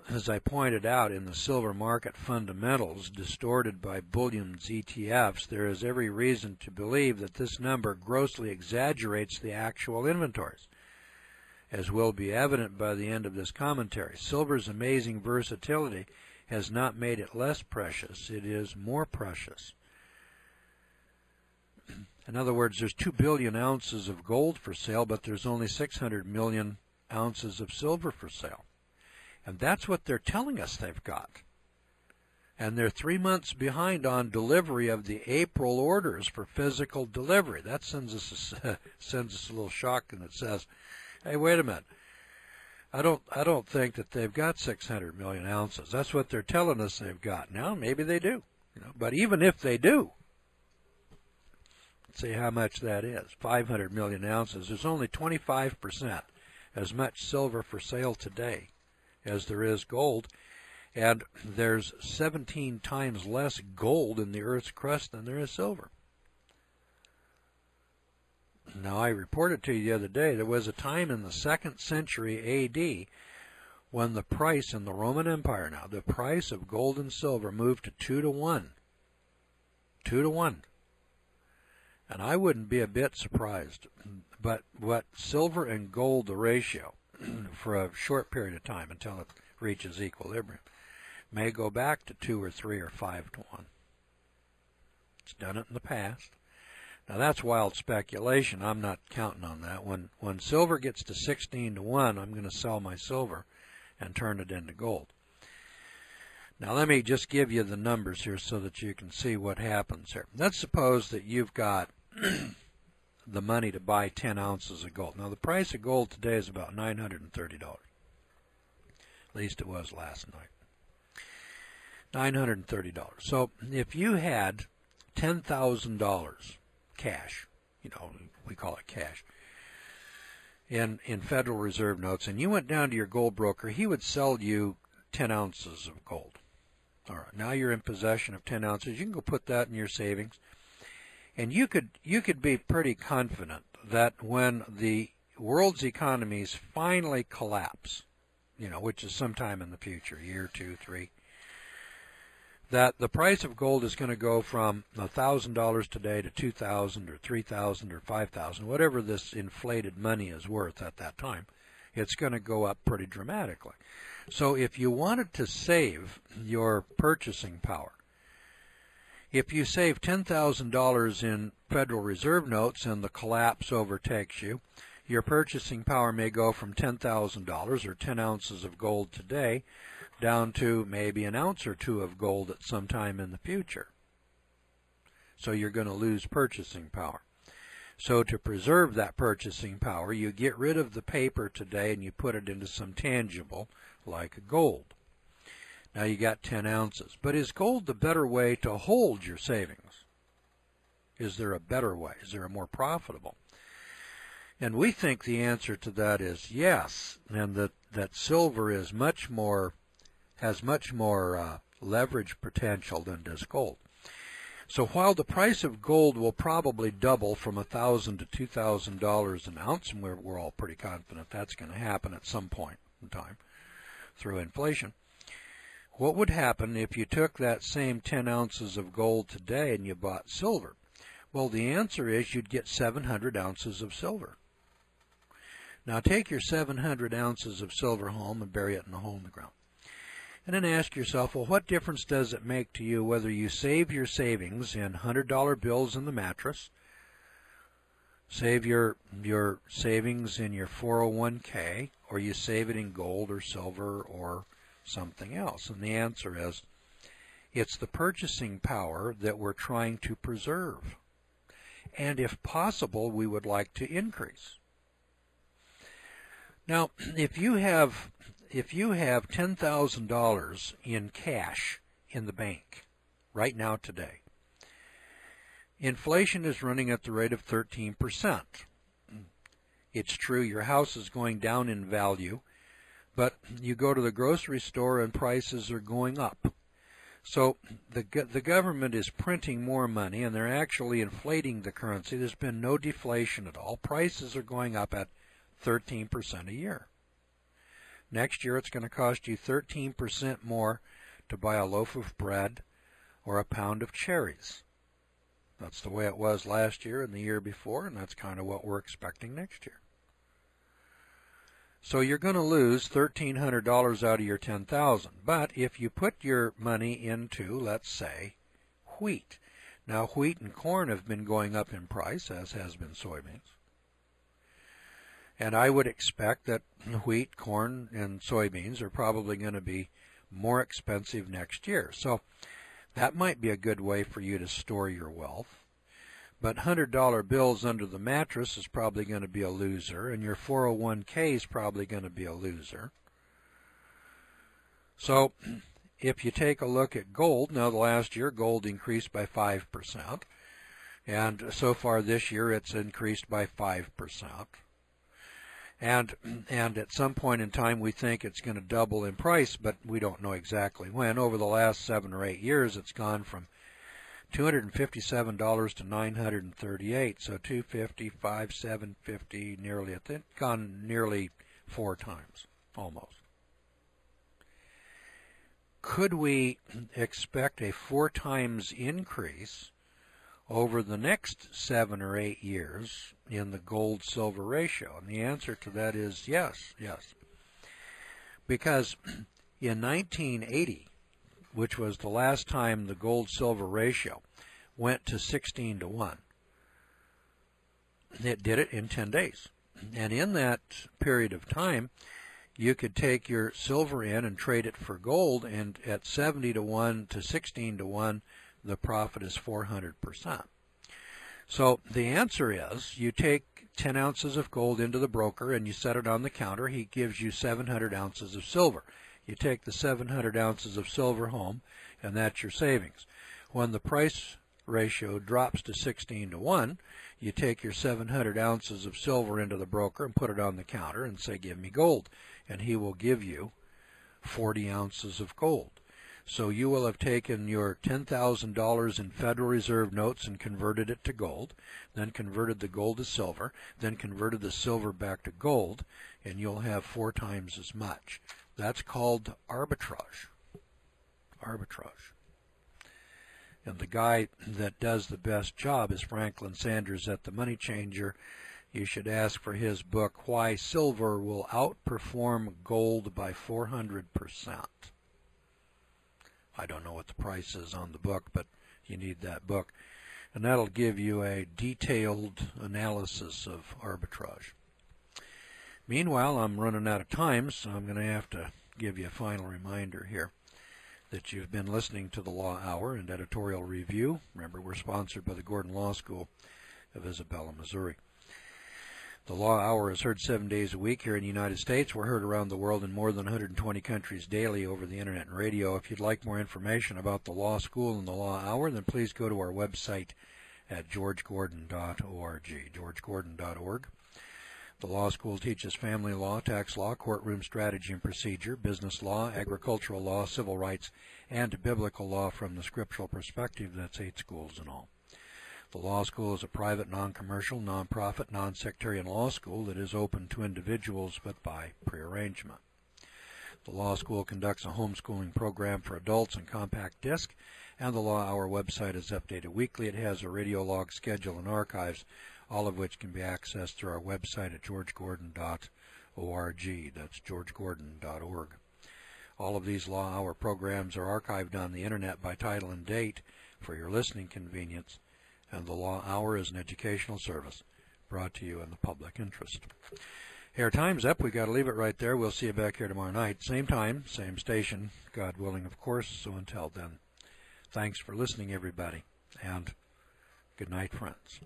as I pointed out in the silver market fundamentals distorted by bullion's ETFs, there is every reason to believe that this number grossly exaggerates the actual inventories, as will be evident by the end of this commentary. Silver's amazing versatility has not made it less precious, it is more precious. In other words, there's 2 billion ounces of gold for sale, but there's only 600 million ounces of silver for sale. And that's what they're telling us they've got. And they're 3 months behind on delivery of the April orders for physical delivery. That sends us a little shock, and it says, hey, wait a minute. I don't think that they've got 600 million ounces. That's what they're telling us they've got. Now, maybe they do. But even if they do, let's see how much that is. 500 million ounces. There's only 25% as much silver for sale today as there is gold, and there's 17 times less gold in the Earth's crust than there is silver. Now, I reported to you the other day, there was a time in the 2nd century A.D. when the price in the Roman Empire now, the price of gold and silver moved to 2 to 1. 2 to 1. And I wouldn't be a bit surprised. But what silver and gold, the ratio, for a short period of time until it reaches equilibrium, may go back to 2 or 3 or 5 to 1. It's done it in the past. Now that's wild speculation. I'm not counting on that. When silver gets to 16 to 1, I'm going to sell my silver and turn it into gold. Now let me just give you the numbers here so that you can see what happens here. Let's suppose that you've got the money to buy 10 ounces of gold. Now the price of gold today is about $930. At least it was last night. $930. So if you had $10,000 cash, we call it cash, in Federal Reserve notes, and you went down to your gold broker, he would sell you 10 ounces of gold. All right, now you're in possession of 10 ounces. You can go put that in your savings. And you could be pretty confident that when the world's economies finally collapse, which is sometime in the future, year, 2, 3, that the price of gold is going to go from $1,000 today to $2,000 or $3,000 or $5,000, whatever this inflated money is worth at that time. It's going to go up pretty dramatically. So if you wanted to save your purchasing power, if you save $10,000 in Federal Reserve notes and the collapse overtakes you, your purchasing power may go from $10,000 or 10 ounces of gold today down to maybe an ounce or 2 of gold at some time in the future. So you're going to lose purchasing power. So to preserve that purchasing power, you get rid of the paper today and you put it into some tangible like gold. Now you got 10 ounces. But is gold the better way to hold your savings? Is there a better way? Is there a more profitable? And we think the answer to that is yes, and that silver is has much more leverage potential than does gold. So while the price of gold will probably double from $1,000 to $2,000 an ounce, and we're all pretty confident that's going to happen at some point in time through inflation, what would happen if you took that same 10 ounces of gold today and you bought silver? Well, the answer is you'd get 700 ounces of silver. Now take your 700 ounces of silver home and bury it in a hole in the ground. And then ask yourself, well, what difference does it make to you whether you save your savings in $100 bills in the mattress, save your savings in your 401k, or you save it in gold or silver or something else? And the answer is, it's the purchasing power that we're trying to preserve. And if possible, we would like to increase. Now, if you have $10,000 in cash in the bank right now today, inflation is running at the rate of 13%. It's true your house is going down in value, but you go to the grocery store and prices are going up. So the government is printing more money, and they're actually inflating the currency. There's been no deflation at all. Prices are going up at 13% a year. Next year it's going to cost you 13% more to buy a loaf of bread or a pound of cherries. That's the way it was last year and the year before, and that's kind of what we're expecting next year. So you're going to lose $1,300 out of your $10,000. But if you put your money into, let's say, wheat. Now, wheat and corn have been going up in price, as has been soybeans. And I would expect that wheat, corn, and soybeans are probably going to be more expensive next year. So that might be a good way for you to store your wealth. But $100 bills under the mattress is probably going to be a loser, and your 401k is probably going to be a loser. So if you take a look at gold, now the last year gold increased by 5%, and so far this year it's increased by 5%. And at some point in time we think it's going to double in price, but we don't know exactly when. Over the last 7 or 8 years it's gone from $257 to $938, so $250, $5, $750, nearly, it's gone nearly 4 times, almost. Could we expect a 4 times increase over the next 7 or 8 years in the gold-silver ratio? And the answer to that is yes, yes. Because in 1980, which was the last time the gold-silver ratio went to 16 to 1, it did it in 10 days. And in that period of time, you could take your silver in and trade it for gold, and at 70 to 1 to 16 to 1, the profit is 400%. So the answer is you take 10 ounces of gold into the broker and you set it on the counter. He gives you 700 ounces of silver. You take the 700 ounces of silver home, and that's your savings. When the price ratio drops to 16 to 1, you take your 700 ounces of silver into the broker and put it on the counter and say, give me gold. And he will give you 40 ounces of gold. So you will have taken your $10,000 in Federal Reserve notes and converted it to gold, then converted the gold to silver, then converted the silver back to gold, and you'll have 4 times as much. That's called arbitrage. Arbitrage. And the guy that does the best job is Franklin Sanders at the Money Changer. You should ask for his book, Why Silver Will Outperform Gold by 400%. I don't know what the price is on the book, but you need that book. And that'll give you a detailed analysis of arbitrage. Meanwhile, I'm running out of time, so I'm going to have to give you a final reminder here that you've been listening to the Law Hour and Editorial Review. Remember, we're sponsored by the Gordon Law School of Isabella, Missouri. The Law Hour is heard 7 days a week here in the United States. We're heard around the world in more than 120 countries daily over the Internet and radio. If you'd like more information about the Law School and the Law Hour, then please go to our website at georgegordon.org, georgegordon.org. The Law School teaches family law, tax law, courtroom strategy and procedure, business law, agricultural law, civil rights, and biblical law from the scriptural perspective. That's 8 schools in all. The Law School is a private, non-commercial, non-profit, non-sectarian law school that is open to individuals but by prearrangement. The Law School conducts a homeschooling program for adults in compact disc, and the Law Hour website is updated weekly. It has a radio log schedule and archives, all of which can be accessed through our website at georgegordon.org. That's georgegordon.org. All of these Law Hour programs are archived on the Internet by title and date for your listening convenience, and the Law Hour is an educational service brought to you in the public interest. Hey, our time's up. We've got to leave it right there. We'll see you back here tomorrow night. Same time, same station, God willing, of course. So until then, thanks for listening, everybody, and good night, friends.